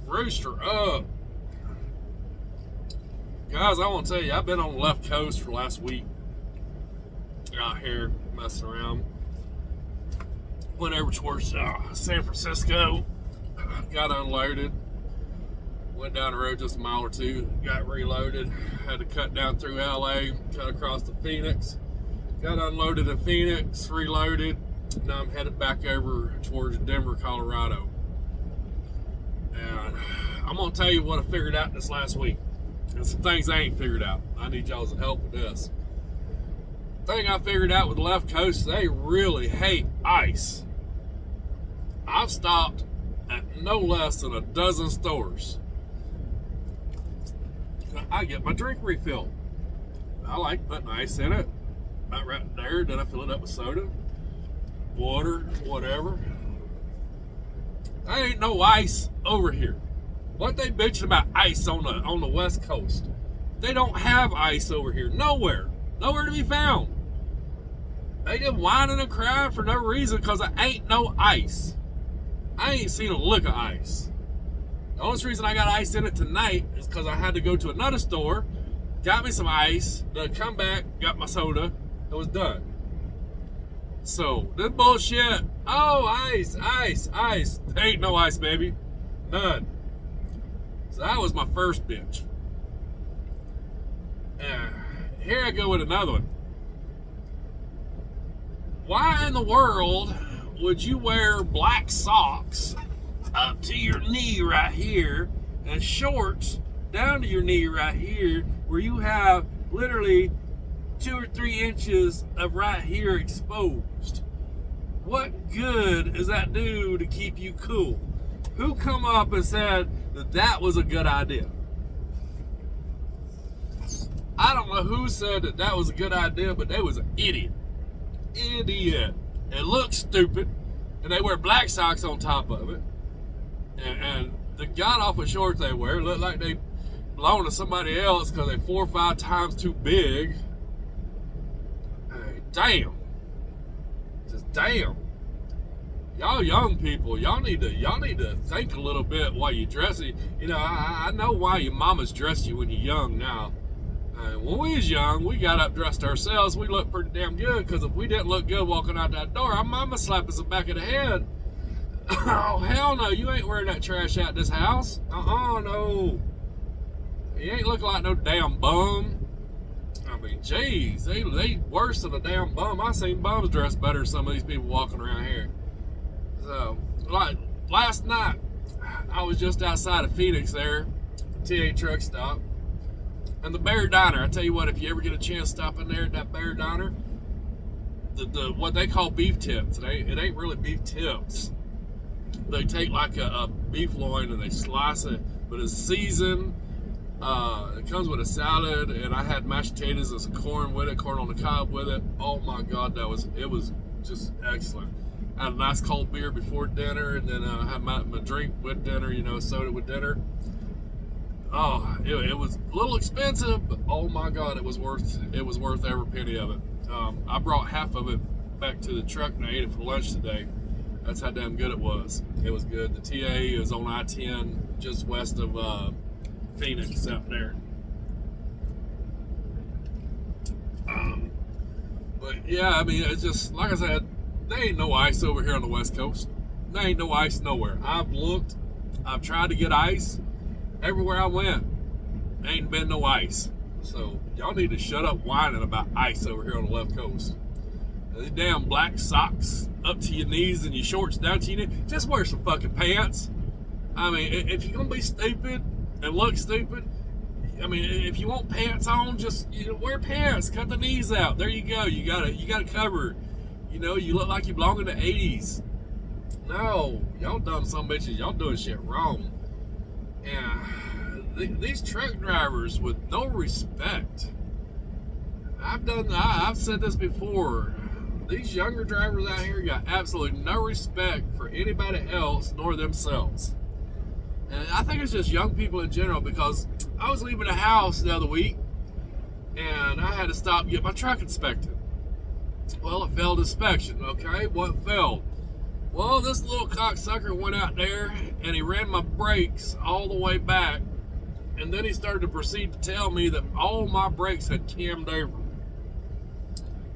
Rooster up. Guys, I want to tell you, I've been on the left coast for the last week. Out here messing around. Went over towards San Francisco. Got unloaded. Went down the road just a mile or two. Got reloaded. Had to cut down through LA. Cut across to Phoenix. Got unloaded in Phoenix. Reloaded. Now I'm headed back over towards Denver, Colorado. And I'm going to tell you what I figured out this last week. And some things I ain't figured out. I need y'all's help with this. Thing I figured out with the left coast, they really hate ice. I've stopped at no less than a dozen stores. I get my drink refilled. I like putting ice in it. About right there, then I fill it up with soda, water, whatever. There ain't no ice over here. What they bitching about ice on the West Coast? They don't have ice over here. Nowhere to be found. They just whining and crying for no reason because there ain't no ice. I ain't seen a lick of ice. The only reason I got ice in it tonight is because I had to go to another store, got me some ice, then come back, got my soda, it was done. So, this bullshit, oh, ice. There ain't no ice, baby. None. So that was my first bitch. Here I go with another one. Why in the world would you wear black socks up to your knee right here and shorts down to your knee right here where you have literally 2 or 3 inches of right here exposed? What good does that do to keep you cool? Who come up and said that was a good idea? I don't know who said that was a good idea, but they was an idiot. Idiot. It looks stupid, and they wear black socks on top of it, and the god-awful shorts they wear look like they belong to somebody else because they're 4 or 5 times too big. Hey, damn. Just damn. Y'all young people, y'all need to think a little bit while you're dressing. You know, I know why your mamas dress you when you're young now. When we was young, we got up dressed ourselves. We looked pretty damn good, because if we didn't look good walking out that door, our mama slap us in the back of the head. Oh, hell no, you ain't wearing that trash out this house. No. You ain't looking like no damn bum. I mean, jeez, they worse than a damn bum. I seen bums dress better than some of these people walking around here. So, like, last night, I was just outside of Phoenix there, TA truck stop. And the Bear Diner, I tell you what, if you ever get a chance, stop in there at that Bear Diner. The what they call beef tips, it ain't really beef tips. They take like a beef loin and they slice it, but it's seasoned. It comes with a salad, and I had mashed potatoes and some corn with it, corn on the cob with it. Oh my God, it was just excellent. I had a nice cold beer before dinner, and then I had my drink with dinner, soda with dinner. Oh, it was a little expensive, but oh my God, it was worth every penny of it. I brought half of it back to the truck and I ate it for lunch today. That's how damn good it was. It was good. The TA is on I-10, just west of Phoenix out there. But yeah, I mean, it's just, like I said, there ain't no ice over here on the West Coast. There ain't no ice nowhere. I've looked. I've tried to get ice. Everywhere I went, ain't been no ice. So y'all need to shut up whining about ice over here on the left coast. These damn black socks up to your knees and your shorts down to your knees. Just wear some fucking pants. I mean, if you're gonna be stupid and look stupid, I mean, if you want pants on, just wear pants. Cut the knees out. There you go. You got it covered. You look like you belong in the 80s. No, y'all dumb son bitches. Y'all doing shit wrong. And these truck drivers with no respect. I've said this before. These younger drivers out here got absolutely no respect for anybody else nor themselves. And I think it's just young people in general, because I was leaving the house the other week and I had to stop and get my truck inspected. Well, it failed inspection, okay? What failed? Well, this little cocksucker went out there and he ran my brakes all the way back, and then he started to proceed to tell me that all my brakes had cammed over.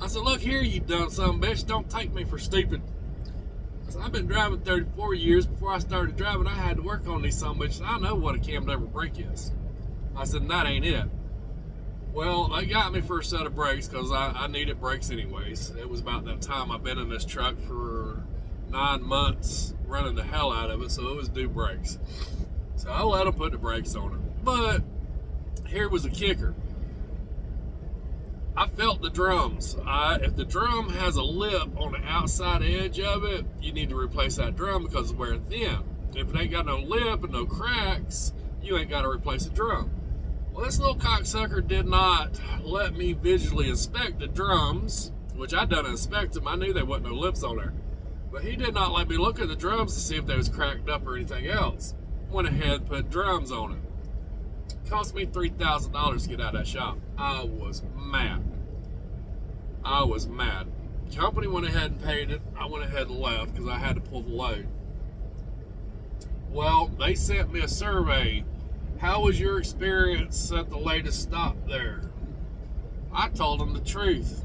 I said, look here, you dumb son of a bitch, don't take me for stupid. I said, I've been driving 34 years. Before I started driving, I had to work on these son of a bitches. I know what a cammed over brake is. I said, and that ain't it. Well, they got me for a set of brakes because I needed brakes anyways. It was about that time. I've been in this truck for 9 months, running the hell out of it, so it was due brakes. So I let them put the brakes on it. But here was the kicker. I felt the drums. If the drum has a lip on the outside edge of it, you need to replace that drum because it's wearing thin. If it ain't got no lip and no cracks, you ain't got to replace the drum. Well, this little cocksucker did not let me visually inspect the drums, which I done inspect them. I knew there wasn't no lips on there. But he did not let me look at the drums to see if they was cracked up or anything else. Went ahead and put drums on it. Cost me $3,000 to get out of that shop. I was mad. Company went ahead and paid it. I went ahead and left because I had to pull the load. Well, they sent me a survey. How was your experience at the latest stop there? I told them the truth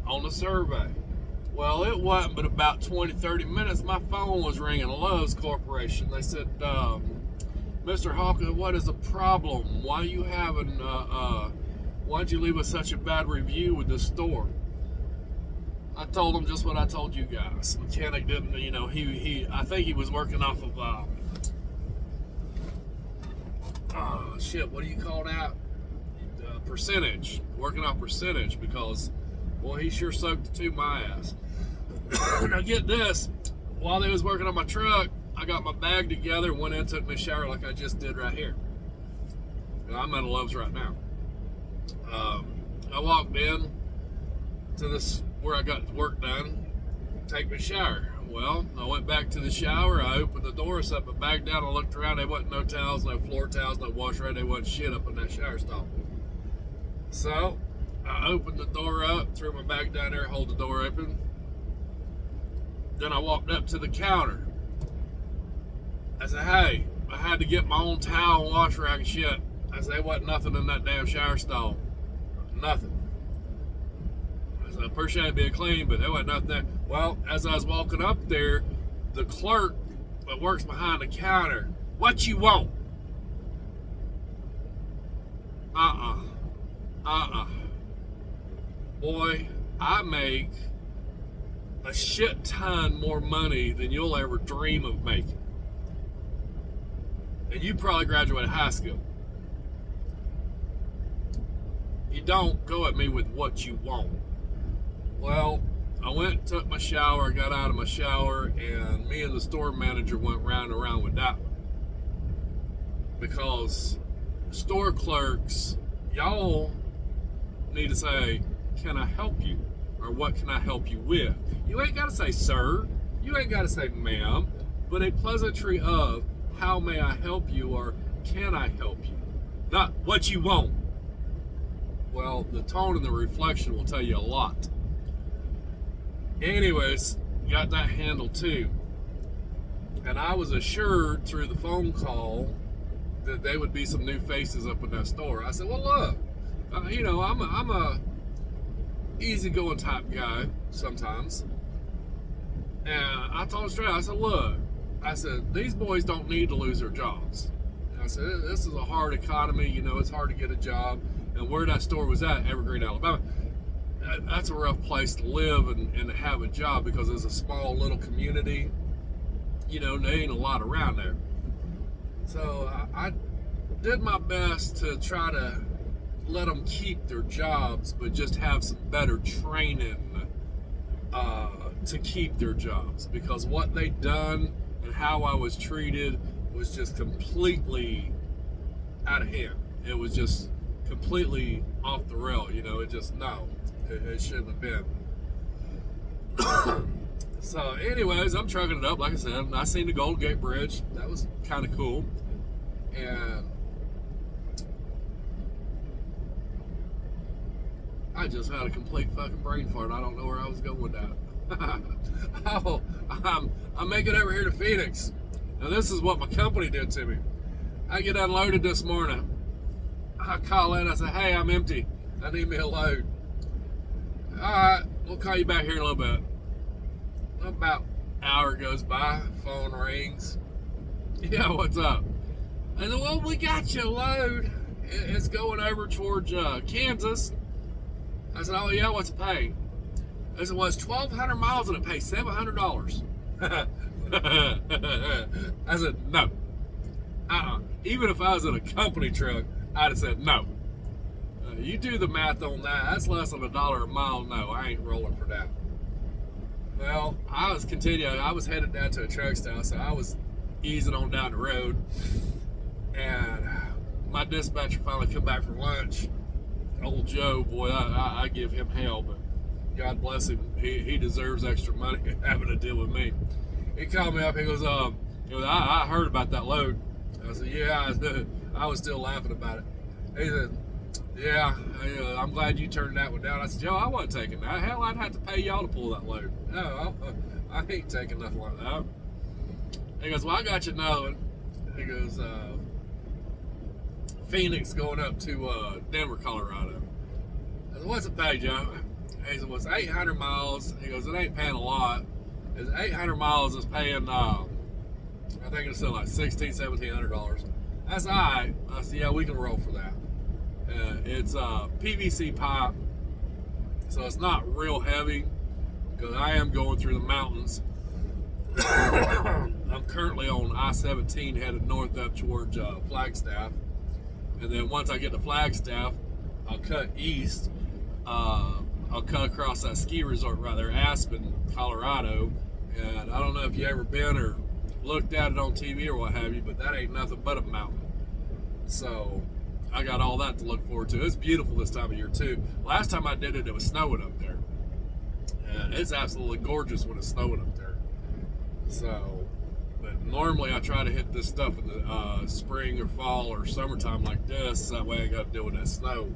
on the survey. Well, it wasn't but about 20, 30 minutes. My phone was ringing. Lowe's Corporation. They said, Mr. Hawkins, what is the problem? Why'd you leave us such a bad review with this store? I told him just what I told you guys. Mechanic didn't, I think he was working off of, what do you call that? Percentage. Working off percentage because, well, he sure soaked it to my ass. Now get this. While they was working on my truck, I got my bag together, went in, took me a shower like I just did right here. I'm at a Love's right now. I walked in to this where I got work done, take my shower. Well, I went back to the shower, I opened the door, set my bag down, I looked around, there wasn't no towels, no floor towels, no wash rag, there wasn't shit up in that shower stall. So, I opened the door up, threw my bag down there, hold the door open. Then I walked up to the counter. I said, hey, I had to get my own towel and wash rag and shit. I said, there wasn't nothing in that damn shower stall. Nothing. I said, I appreciate it being clean, but there wasn't nothing there. Well, as I was walking up there, the clerk that works behind the counter, what you want? Boy, I make a shit ton more money than you'll ever dream of making. And you probably graduated high school. You don't go at me with what you want. Well, I went and took my shower, got out of my shower, and me and the store manager went round and round with that one. Because store clerks, y'all need to say, can I help you? Or what can I help you with? You ain't got to say sir. You ain't got to say ma'am. But a pleasantry of how may I help you or can I help you? Not what you want. Well, the tone and the reflection will tell you a lot. Anyways, got that handled too. And I was assured through the phone call that there would be some new faces up in that store. I said, well, look, I'm a easygoing type guy sometimes. And I told him straight, I said, these boys don't need to lose their jobs. And I said, this is a hard economy, it's hard to get a job. And where that store was at, Evergreen, Alabama, that's a rough place to live and to have a job because it's a small little community. There ain't a lot around there. So I did my best to try to let them keep their jobs, but just have some better training to keep their jobs. Because what they done and how I was treated was just completely out of hand. It was just completely off the rail, it shouldn't have been. So anyways, I'm trucking it up, like I said. I seen the Golden Gate Bridge. That was kind of cool. And I just had a complete fucking brain fart. I don't know where I was going with that. Oh, I'm making it over here to Phoenix. Now this is what my company did to me. I get unloaded this morning. I call in, I say, hey, I'm empty. I need me a load. All right, we'll call you back here in a little bit. About an hour goes by, phone rings. Yeah, what's up? I said, well, we got you a load. It's going over towards Kansas. I said, oh yeah, what's it pay? I said, well, it's 1,200 miles and it pays $700. I said, no. Even if I was in a company truck, I'd have said no. You do the math on that. That's less than $1 a mile. No, I ain't rolling for that. Well, I was continuing. I was headed down to a truck stop, so I was easing on down the road. And my dispatcher finally come back from lunch. Old Joe, boy, I give him hell, but God bless him. He deserves extra money having to deal with me. He called me up. He goes, I heard about that load. I said, yeah. I was still laughing about it. He said, yeah, I'm glad you turned that one down. I said, Joe, I wasn't taking that. Hell, I'd have to pay y'all to pull that load. No, I ain't taking nothing like that. He goes, well, I got you another one. He goes, Phoenix going up to Denver, Colorado. I said, what's it pay, Joe? He said, well, it's 800 miles. He goes, it ain't paying a lot. It's 800 miles is paying, I think it's still like $1,600–1,700. That's all right. I said, yeah, we can roll for that. It's PVC pipe, so it's not real heavy because I am going through the mountains. I'm currently on I-17 headed north up towards Flagstaff, and then once I get to Flagstaff, I'll cut east. I'll cut across that ski resort right there, Aspen, Colorado, and I don't know if you ever been or looked at it on TV or what have you, but that ain't nothing but a mountain. So I got all that to look forward to. It's beautiful this time of year too. Last time I did it, it was snowing up there. And it's absolutely gorgeous when it's snowing up there. So, but normally I try to hit this stuff in the spring or fall or summertime like this. That way I got to deal with that snow.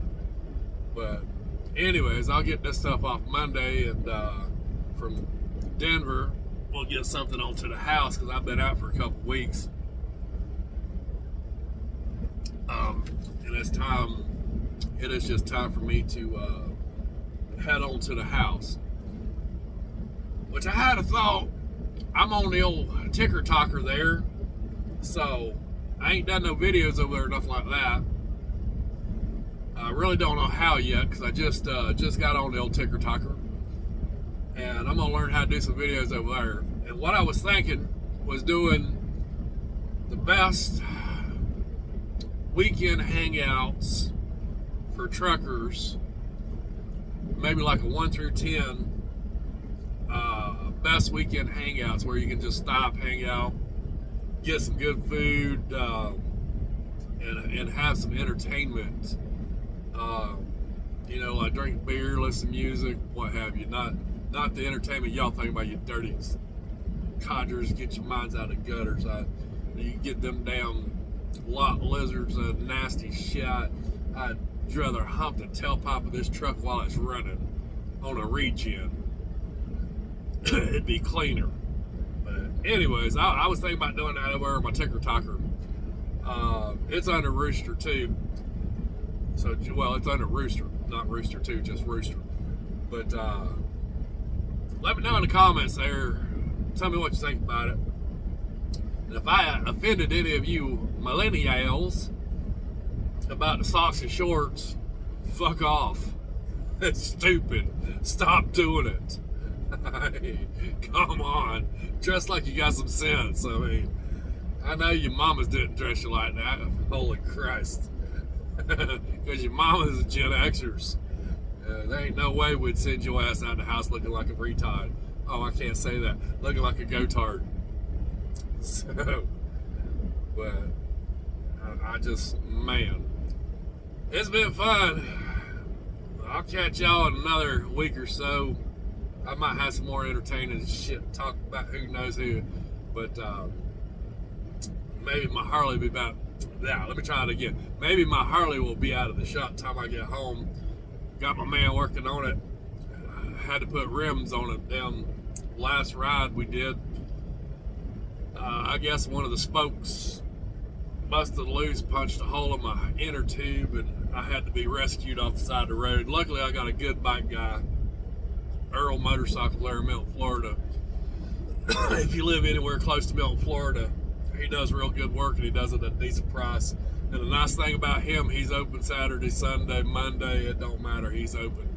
But anyways, I'll get this stuff off Monday, and from Denver, we'll get something onto the house because I've been out for a couple weeks. And it's time. It is just time for me to head on to the house. Which I had a thought. I'm on the old ticker talker there, so I ain't done no videos over there or nothing like that. I really don't know how yet because I just got on the old ticker talker, and I'm gonna learn how to do some videos over there. And what I was thinking was doing the best weekend hangouts for truckers, maybe like a 1 through 10 best weekend hangouts where you can just stop, hang out, get some good food, and have some entertainment. Like drink beer, listen to music, what have you. Not the entertainment y'all think about, you dirty codgers, get your minds out of the gutters. You get them damn lot lizards and nasty shit. I'd rather hump the tailpipe of this truck while it's running on a regen. It'd be cleaner. But anyways, I was thinking about doing that over my ticker talker. It's under Rooster too. So, well, it's under Rooster, not Rooster 2, just Rooster. But let me know in the comments there. Tell me what you think about it. And if I offended any of you millennials about the socks and shorts, fuck off. It's stupid. Stop doing it. Come on. Dress like you got some sense. I mean, I know your mamas didn't dress you like that. Holy Christ. Because your mama's a Gen Xers. There ain't no way we'd send your ass out of the house looking like a retard. Oh, I can't say that. Looking like a gotard. So, but I just, man, it's been fun. I'll catch y'all in another week or so. I might have some more entertaining shit to talk about, who knows who. But maybe my Harley will be about, yeah, let me try it again. Maybe my Harley will be out of the shop time I get home. Got my man working on it. I had to put rims on it down last ride we did, I guess one of the spokes busted loose, punched a hole in my inner tube, and I had to be rescued off the side of the road. Luckily, I got a good bike guy, Earl Motorcycle there in Milton, Florida. If you live anywhere close to Milton, Florida, he does real good work, and he does it at a decent price. And the nice thing about him, he's open Saturday, Sunday, Monday. It don't matter. He's open.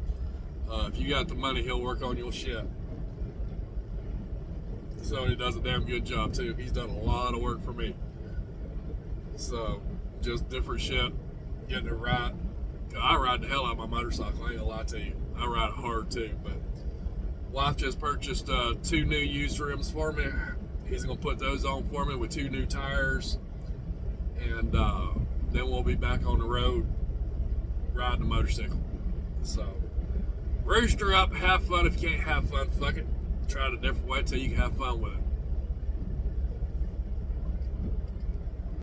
If you got the money, he'll work on your shit. So he does a damn good job too. He's done a lot of work for me. So just different shit, getting it right. I ride the hell out of my motorcycle. I ain't gonna lie to you. I ride it hard too. But wife just purchased 2 new used rims for me. He's gonna put those on for me with 2 new tires, and then we'll be back on the road riding a motorcycle. So rooster up, have fun. If you can't have fun, fuck it. Try it a different way till you can have fun with it.